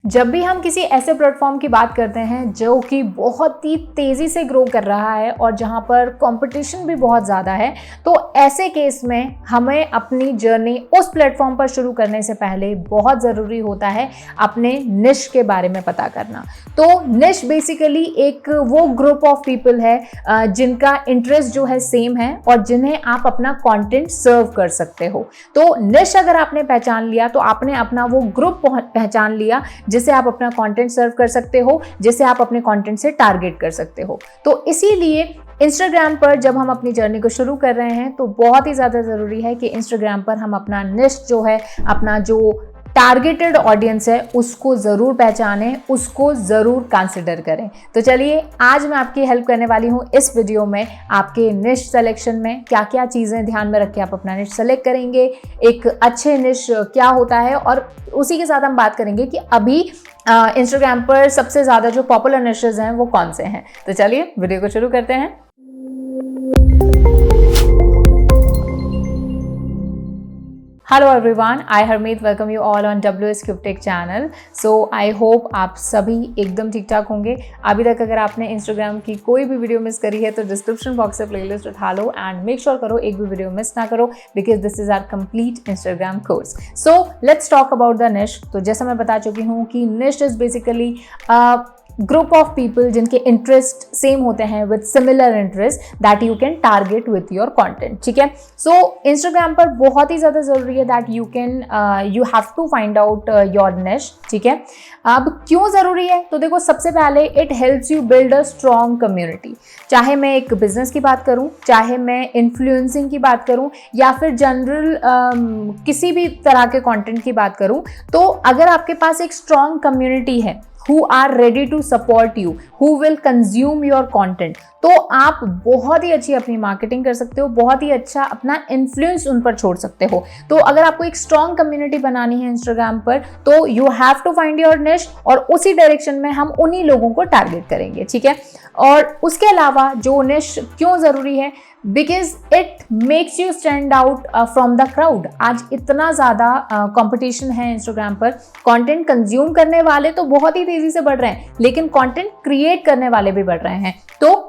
जब भी हम किसी ऐसे प्लेटफॉर्म की बात करते हैं जो कि बहुत ही तेज़ी से ग्रो कर रहा है और जहां पर कंपटीशन भी बहुत ज़्यादा है, तो ऐसे केस में हमें अपनी जर्नी उस प्लेटफॉर्म पर शुरू करने से पहले बहुत ज़रूरी होता है अपने निश के बारे में पता करना। तो निश बेसिकली एक वो ग्रुप ऑफ पीपल है जिनका इंटरेस्ट जो है सेम है और जिन्हें आप अपना कंटेंट सर्व कर सकते हो। तो निश अगर आपने पहचान लिया तो आपने अपना वो ग्रुप पहचान लिया जिसे आप अपना कंटेंट सर्व कर सकते हो, जिसे आप अपने कंटेंट से टारगेट कर सकते हो। तो इसीलिए इंस्टाग्राम पर जब हम अपनी जर्नी को शुरू कर रहे हैं तो बहुत ही ज़्यादा ज़रूरी है कि इंस्टाग्राम पर हम अपना निश जो है, अपना जो टारगेटेड ऑडियंस है, उसको ज़रूर पहचानें, उसको ज़रूर कंसिडर करें। तो चलिए आज मैं आपकी हेल्प करने वाली हूँ इस वीडियो में आपके निश सिलेक्शन में क्या क्या चीज़ें ध्यान में रख के आप अपना निश सेलेक्ट करेंगे, एक अच्छे निश क्या होता है, और उसी के साथ हम बात करेंगे कि अभी इंस्टाग्राम पर सबसे ज़्यादा जो पॉपुलर निशेस हैं वो कौन से हैं। तो चलिए वीडियो को शुरू करते हैं। Hello everyone, I Harmeet welcome you all on WS Cube Tech channel. So I hope आप सभी एकदम ठीक ठाक होंगे। अभी तक अगर आपने इंस्टाग्राम की कोई भी वीडियो मिस करी है तो डिस्क्रिप्शन बॉक्स से प्लेलिस्ट उठा लो एंड मेक श्योर करो एक भी वीडियो मिस ना करो, because this is our complete Instagram course. So let's talk about the niche. तो जैसा मैं बता चुकी हूँ कि niche is basically group of people जिनके इंटरेस्ट सेम होते हैं with similar interest that you can target with your content. ठीक है, सो इंस्टाग्राम पर बहुत ही ज़्यादा ज़रूरी है that you have to find out your niche. ठीक है, अब क्यों ज़रूरी है? तो देखो, सबसे पहले it helps you build a strong community. चाहे मैं एक बिजनेस की बात करूं, चाहे मैं इन्फ्लुएंसिंग की बात करूं, या फिर जनरल किसी भी तरह के कंटेंट की बात करूं, तो अगर आपके पास एक स्ट्रॉन्ग कम्युनिटी है who are ready to support you, who will consume your content, तो आप बहुत ही अच्छी अपनी मार्केटिंग कर सकते हो, बहुत ही अच्छा अपना इन्फ्लुएंस उन पर छोड़ सकते हो। तो अगर आपको एक स्ट्रॉन्ग कम्युनिटी बनानी है इंस्टाग्राम पर तो you have to find your niche, और उसी डायरेक्शन में हम उन्हीं लोगों को टारगेट करेंगे। ठीक है, और उसके अलावा जो निश क्यों ज़रूरी है, because it makes you stand out from the crowd. आज इतना ज़्यादा कंपटीशन है इंस्टाग्राम पर, कंटेंट कंज्यूम करने वाले तो बहुत ही तेज़ी से बढ़ रहे हैं, लेकिन कंटेंट क्रिएट करने वाले भी बढ़ रहे हैं। तो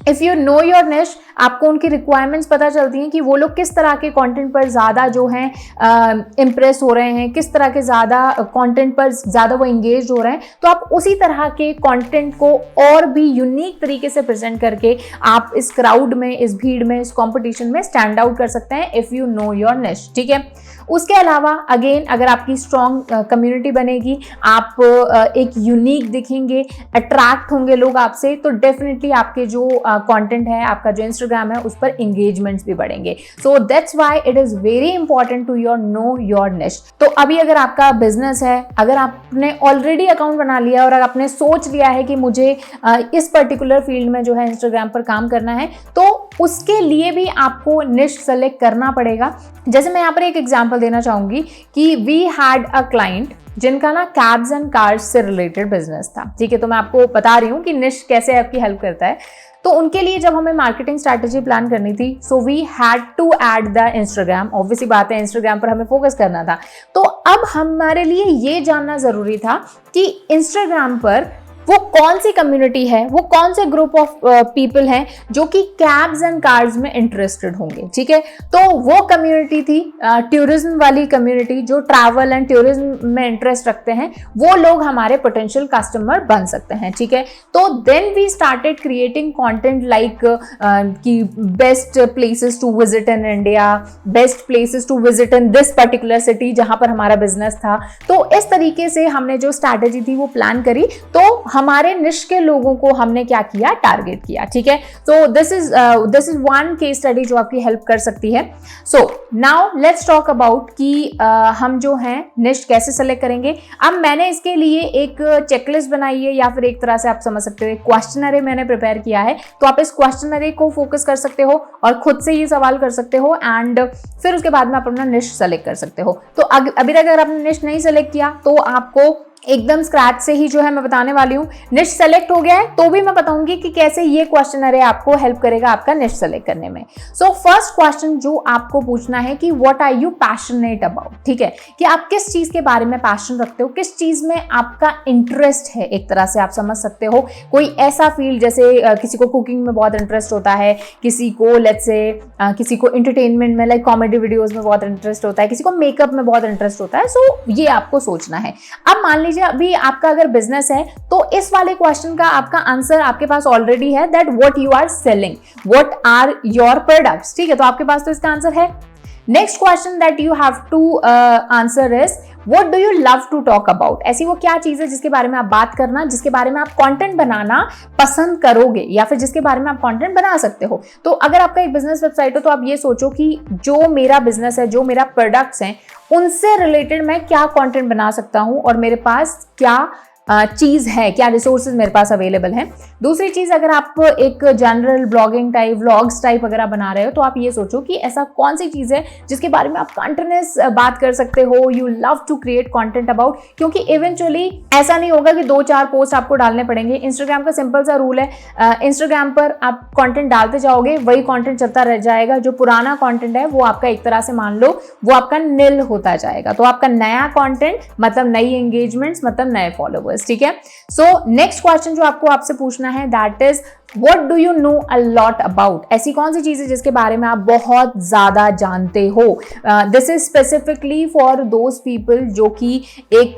इफ़ यू नो योर निश, आपको उनकी रिक्वायरमेंट्स पता चलती हैं कि वो लोग किस तरह के कंटेंट पर ज़्यादा जो हैं इम्प्रेस हो रहे हैं, किस तरह के ज़्यादा कंटेंट पर ज़्यादा वो इंगेज हो रहे हैं, तो आप उसी तरह के कंटेंट को और भी यूनिक तरीके से प्रेजेंट करके आप इस क्राउड में, इस भीड़ में, इस कॉम्पिटिशन में स्टैंड आउट कर सकते हैं if you know your niche. ठीक है, उसके अलावा अगेन अगर आपकी स्ट्रॉन्ग कम्युनिटी बनेगी, आप एक यूनिक दिखेंगे, अट्रैक्ट होंगे लोग आपसे, तो डेफिनेटली आपके जो कंटेंट है, आपका जो इंस्टाग्राम है, उस पर एंगेजमेंट्स भी बढ़ेंगे। So that's why it is very important to know your niche. तो अभी अगर आपका बिजनेस है, अगर आपने ऑलरेडी अकाउंट बना लिया और अगर आपने सोच लिया है कि मुझे इस पर्टिकुलर फील्ड में जो है इंस्टाग्राम पर काम करना है, तो उसके लिए भी आपको निश सेलेक्ट करना पड़ेगा। जैसे मैं यहाँ पर एक एग्जाम्पल देना चाहूँगी कि वी हैड अ क्लाइंट जिनका ना कैब्स एंड कार्स से रिलेटेड बिजनेस था। ठीक है, तो मैं आपको बता रही हूँ कि निश कैसे आपकी हेल्प करता है। तो उनके लिए जब हमें मार्केटिंग स्ट्रैटेजी प्लान करनी थी, so we had to add the Instagram. Obviously बात है, इंस्टाग्राम पर हमें फोकस करना था। तो अब हमारे लिए ये जानना ज़रूरी था कि इंस्टाग्राम पर वो कौन सी कम्युनिटी है, वो कौन से ग्रुप ऑफ पीपल हैं जो कि कैब्स एंड कार्स में इंटरेस्टेड होंगे। ठीक है, तो वो कम्युनिटी थी टूरिज्म वाली कम्युनिटी, जो ट्रैवल एंड टूरिज्म में इंटरेस्ट रखते हैं, वो लोग हमारे पोटेंशियल कस्टमर बन सकते हैं। ठीक है, तो then we started creating content like कि best places to visit in India, best places to visit in this particular city जहां पर हमारा बिजनेस था। तो इस तरीके से हमने जो स्ट्रैटेजी थी वो प्लान करी, तो हमारे निश के लोगों को हमने क्या किया, टारगेट किया। ठीक है, तो this is one case study जो आपकी हेल्प कर सकती है। So now let's talk about कि हम जो हैं निश कैसे सेलेक्ट करेंगे। अब मैंने इसके लिए एक चेकलिस्ट बनाई है, या फिर एक तरह से आप समझ सकते हो एक क्वेश्चनरी मैंने प्रिपेयर किया है। तो आप इस क्वेश्चनरी को फोकस कर सकते हो और खुद से ये सवाल कर सकते हो, एंड फिर उसके बाद में आप अपना निश सेलेक्ट कर सकते हो। तो अभी तक अगर आपने निश नहीं सेलेक्ट किया तो आपको एकदम स्क्रैच से ही जो है मैं बताने वाली हूँ। निश सेलेक्ट हो गया है तो भी मैं बताऊंगी कि कैसे ये क्वेश्चनरी आपको हेल्प करेगा आपका निश सेलेक्ट करने में। सो फर्स्ट क्वेश्चन जो आपको पूछना है कि what are you passionate about, ठीक है, कि आप किस चीज के बारे में पैशन रखते हो, किस चीज में आपका इंटरेस्ट है, एक तरह से आप समझ सकते हो। कोई ऐसा फील्ड, जैसे किसी को कुकिंग में बहुत इंटरेस्ट होता है, किसी को लेट्स से किसी को एंटरटेनमेंट में लाइक कॉमेडी वीडियोज में बहुत इंटरेस्ट होता है, किसी को मेकअप में बहुत इंटरेस्ट होता है। सो ये आपको सोचना है। अब मान लीजिए अभी आपका अगर बिजनेस है तो इस वाले क्वेश्चन का आपका आंसर आपके पास ऑलरेडी है, that what you are selling, what are your products, ठीक है, तो आपके पास तो इसका आंसर है। Next question that you have to answer is what do you love to talk about. ऐसी वो क्या चीज है जिसके बारे में आप बात करना, जिसके बारे में आप कंटेंट बनाना पसंद करोगे, या फिर जिसके बारे में आप कंटेंट बना सकते हो। तो अगर आपका एक बिजनेस वेबसाइट हो तो आप ये सोचो कि जो मेरा बिजनेस है, जो मेरा प्रोडक्ट्स हैं, उनसे रिलेटेड मैं क्या कंटेंट बना सकता हूं और मेरे पास क्या चीज है, क्या रिसोर्सेज मेरे पास अवेलेबल हैं। दूसरी चीज, अगर आप एक general blogging type, vlogs type अगर आप बना रहे हो तो आप ये सोचो कि ऐसा कौन सी चीज है जिसके बारे में आप कंटिन्यूअस बात कर सकते हो, you love to create content about. क्योंकि इवेंचुअली ऐसा नहीं होगा कि 2-4 पोस्ट आपको डालने पड़ेंगे। इंस्टाग्राम का सिंपल सा रूल है, इंस्टाग्राम पर आप कंटेंट डालते जाओगे, वही कंटेंट चलता रह जाएगा। जो पुराना कंटेंट है वो आपका एक तरह से मान लो वो आपका निल होता जाएगा। तो आपका नया कंटेंट मतलब नई एंगेजमेंट्स, मतलब नए फॉलोवर्स, ठीक है। सो नेक्स्ट क्वेश्चन जो आपको आपसे पूछना है that is What do you know a lot about? ऐसी कौन सी चीज है जिसके बारे में आप बहुत ज्यादा जानते हो। This is specifically for those people जो कि एक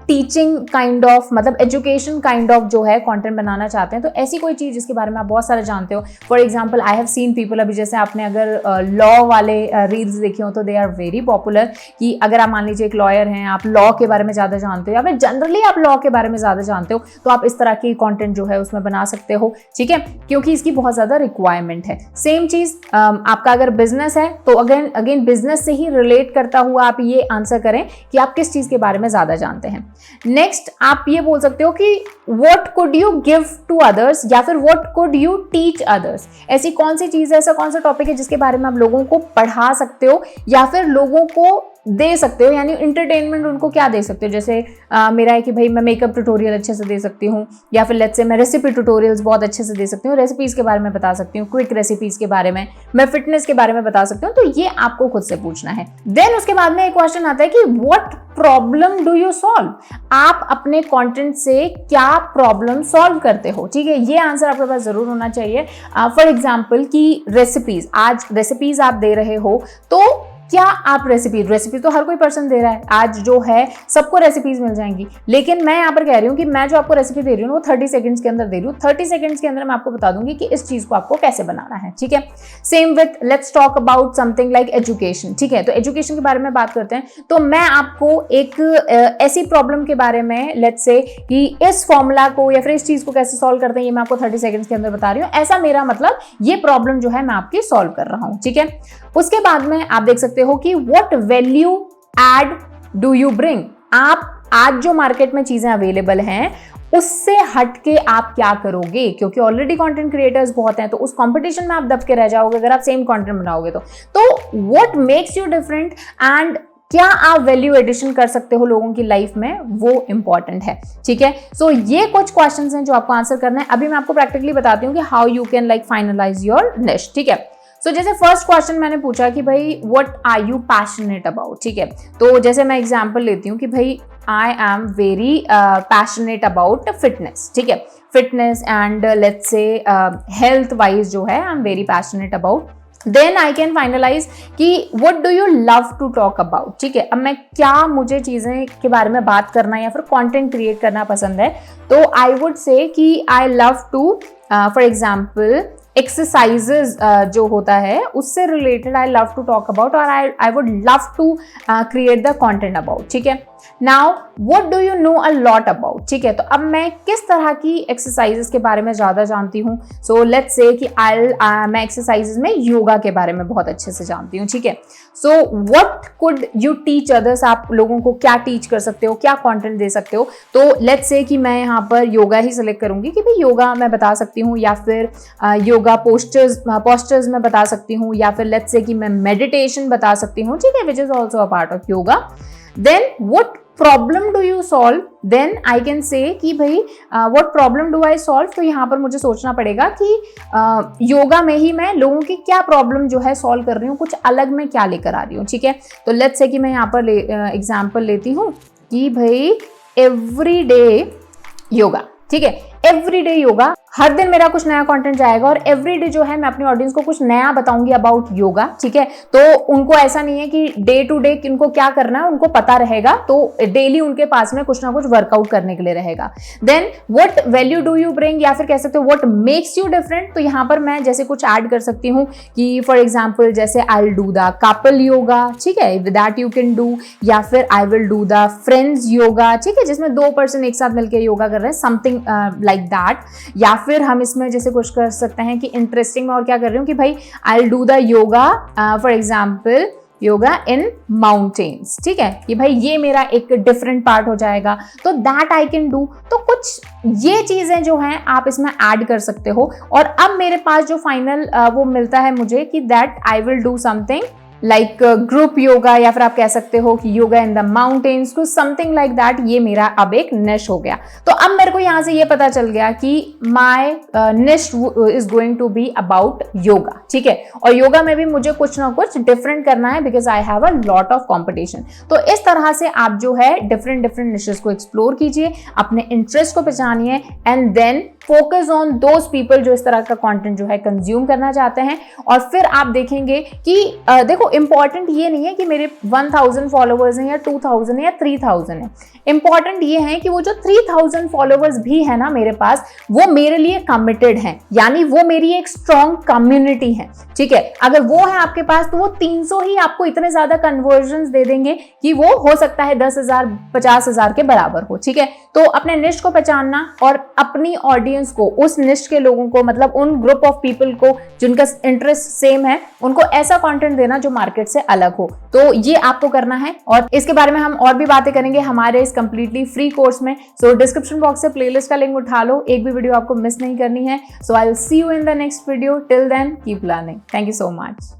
टीचिंग काइंड ऑफ, मतलब एजुकेशन काइंड ऑफ जो है कंटेंट बनाना चाहते हैं। तो ऐसी कोई चीज जिसके बारे में आप बहुत सारा जानते हो। For example I have seen people, अभी जैसे आपने अगर लॉ वाले रील्स देखे हो तो दे आर वेरी पॉपुलर, कि अगर आप मान लीजिए एक लॉयर हैं, आप लॉ के बारे में ज्यादा जानते हो या फिर जनरली आप लॉ के बारे में ज्यादा जानते हो, तो आप इस तरह की कंटेंट जो है उसमें बना सकते हो, ठीक है, क्योंकि इसकी बहुत ज्यादा रिक्वायरमेंट है। सेम चीज आपका अगर बिजनेस है तो अगेन बिजनेस से ही रिलेट करता हुआ आप ये आंसर करें कि आप किस चीज के बारे में ज्यादा जानते हैं। नेक्स्ट आप ये बोल सकते हो कि what could you give to others, या फिर what could you teach others. ऐसी कौन सी चीज है, ऐसा कौन सा टॉपिक है जिसके बारे में आप लोगों को पढ़ा सकते हो या फिर लोगों को दे सकते हो, यानी इंटरटेनमेंट उनको क्या दे सकते हो। जैसे मेरा है कि भाई मैं मेकअप ट्यूटोरियल अच्छे से दे सकती हूँ, या फिर लेट्स से मैं रेसिपी ट्यूटोरियल्स बहुत अच्छे से दे सकती हूँ, रेसिपीज के बारे में बता सकती हूँ, क्विक रेसिपीज के बारे में, मैं फिटनेस के बारे में बता सकती हूँ। तो ये आपको खुद से पूछना है। देन उसके बाद में एक क्वेश्चन आता है कि what problem do you solve. आप अपने कंटेंट से क्या प्रॉब्लम सॉल्व करते हो, ठीक है, ये आंसर आपके पास जरूर होना चाहिए। फॉर एग्जाम्पल कि रेसिपीज, आज रेसिपीज आप दे रहे हो तो क्या आप रेसिपी तो हर कोई पर्सन दे रहा है, आज जो है सबको रेसिपीज मिल जाएंगी, लेकिन मैं यहाँ पर कह रही हूँ कि मैं जो आपको रेसिपी दे रही हूँ वो 30 सेकंड्स के अंदर दे रही हूँ। 30 सेकंड्स के अंदर मैं आपको बता दूंगी कि इस चीज को आपको कैसे बनाना है, ठीक है। Same with let's talk about something like education, ठीक है, तो एजुकेशन के बारे में बात करते हैं। तो मैं आपको एक ऐसी प्रॉब्लम के बारे में, लेट्स से कि इस फॉर्मूला को या फिर इस चीज को कैसे सॉल्व करते हैं, ये मैं आपको 30 सेकंड्स के अंदर बता रही हूँ। ऐसा मेरा मतलब ये प्रॉब्लम जो है मैं आपकी सॉल्व कर रहा हूँ, ठीक है। उसके बाद में आप देख सकते हो कि what value add do you bring. आप आज जो मार्केट में चीजें अवेलेबल हैं उससे हट के आप क्या करोगे, क्योंकि ऑलरेडी कंटेंट क्रिएटर्स बहुत हैं, तो उस कंपटीशन में आप दब के रह जाओगे अगर आप सेम कंटेंट बनाओगे। तो what makes you different and क्या आप वैल्यू एडिशन कर सकते हो लोगों की लाइफ में, वो इंपॉर्टेंट है, ठीक है। सो ये कुछ क्वेश्चंस हैं जो आपको आंसर करना है। अभी मैं आपको प्रैक्टिकली बताती हूँ कि how you can like finalize your niche, ठीक है। सो जैसे फर्स्ट क्वेश्चन मैंने पूछा कि भाई what are you passionate about, ठीक है, तो जैसे मैं एग्जांपल लेती हूँ कि भाई I am very passionate about fitness, ठीक है, fitness and let's say health wise जो है I am very passionate about. Then I can finalise कि what do you love to talk about, ठीक है। अब मैं क्या, मुझे चीजें के बारे में बात करना या फिर कंटेंट क्रिएट करना पसंद है, तो आई वुड से कि I love to for example exercises जो होता है उससे related I love to talk about, और I would love to create the content about, ठीक है। Now what do you know a lot about, ठीक है, तो अब मैं किस तरह की एक्सरसाइजेस के बारे में ज्यादा जानती हूँ। सो लेट्स से कि मैं एक्सरसाइजेस में योगा के बारे में बहुत अच्छे से जानती हूँ, ठीक है। So what could you teach others, आप लोगों को क्या टीच कर सकते हो, क्या कंटेंट दे सकते हो। तो लेट्स से कि मैं यहाँ पर योगा ही सिलेक्ट करूंगी कि भाई योगा मैं बता सकती हूँ, या फिर योगा पोस्टर्स में बता सकती हूँ, या फिर लेट्स से कि मैं मेडिटेशन बता सकती हूँ, ठीक है, which is also a part of yoga. Then what problem do you solve, then I can say कि भाई what problem do I solve. तो यहाँ पर मुझे सोचना पड़ेगा कि योगा में ही मैं लोगों की क्या प्रॉब्लम जो है सॉल्व कर रही हूँ, कुछ अलग मैं क्या लेकर आ रही हूँ, ठीक है। तो लेट्स से कि मैं यहाँ पर एग्जाम्पल लेती हूँ कि भाई एवरीडे योगा, ठीक है, एवरीडे योगा, हर दिन मेरा कुछ नया कंटेंट जाएगा और एवरीडे जो है मैं अपनी ऑडियंस को कुछ नया बताऊंगी अबाउट योगा, ठीक है। तो उनको ऐसा नहीं है कि डे टू डे उनको क्या करना है उनको पता रहेगा, तो डेली उनके पास में कुछ ना कुछ वर्कआउट करने के लिए रहेगा। Then what value do you bring, या फिर कह सकते हो व्हाट मेक्स यू डिफरेंट। तो यहाँ पर मैं जैसे कुछ ऐड कर सकती हूँ कि फॉर एग्जाम्पल जैसे I will do the couple yoga, ठीक है, दैट यू कैन डू, या फिर I will do the friends yoga, ठीक है, जिसमें 2 पर्सन एक साथ मिलकर योगा कर रहे हैं, समथिंग लाइक दैट। या फिर हम इसमें जैसे कुछ कर सकते हैं कि इंटरेस्टिंग में और क्या कर रही हूँ कि भाई I will do the yoga for example yoga in mountains, ठीक है, कि भाई ये मेरा एक डिफरेंट पार्ट हो जाएगा, तो दैट आई कैन डू। तो कुछ ये चीजें जो हैं आप इसमें ऐड कर सकते हो। और अब मेरे पास जो फाइनल वो मिलता है मुझे कि that I will do something like group yoga, या फिर आप कह सकते हो कि योगा इन द माउंटेन्स, कुछ समथिंग लाइक दैट। ये मेरा अब एक निश हो गया। तो अब मेरे को यहाँ से ये पता चल गया कि my niche is going to be about yoga, ठीक है। और योगा में भी मुझे कुछ ना कुछ डिफरेंट करना है because I have a lot of competition. तो इस तरह से आप जो है डिफरेंट डिफरेंट निशेस को एक्सप्लोर कीजिए, अपने इंटरेस्ट को पहचानिए and then focus on those people जो इस तरह का कंटेंट जो है कंज्यूम करना चाहते हैं। और फिर आप देखेंगे कि देखो इंपॉर्टेंट ये नहीं है कि मेरे 1000 फॉलोवर्स हैं या 2000 है या 3000 है। इंपॉर्टेंट ये है कि वो जो 3000 फॉलोवर्स भी है ना मेरे पास, वो मेरे लिए कमिटेड हैं, यानी वो मेरी एक स्ट्रॉन्ग कम्युनिटी है, ठीक है। अगर वो है आपके पास तो वो 300 ही आपको इतने ज्यादा कन्वर्जन्स दे देंगे कि वो हो सकता है 10,000 50,000 के बराबर हो, ठीक है। तो अपने निश को पहचानना और अपनी ऑडियंस को, उस निश के लोगों को, मतलब उन ग्रुप ऑफ पीपल को जिनका इंटरेस्ट सेम है, उनको ऐसा कंटेंट देना जो मार्केट से अलग हो। तो ये आपको करना है और इसके बारे में हम और भी बातें करेंगे हमारे इस कंप्लीटली फ्री कोर्स में। सो डिस्क्रिप्शन बॉक्स से प्लेलिस्ट का लिंक उठा लो, एक भी वीडियो आपको मिस नहीं करनी है। So I will see you in the next video. Till then keep learning. Thank you so much.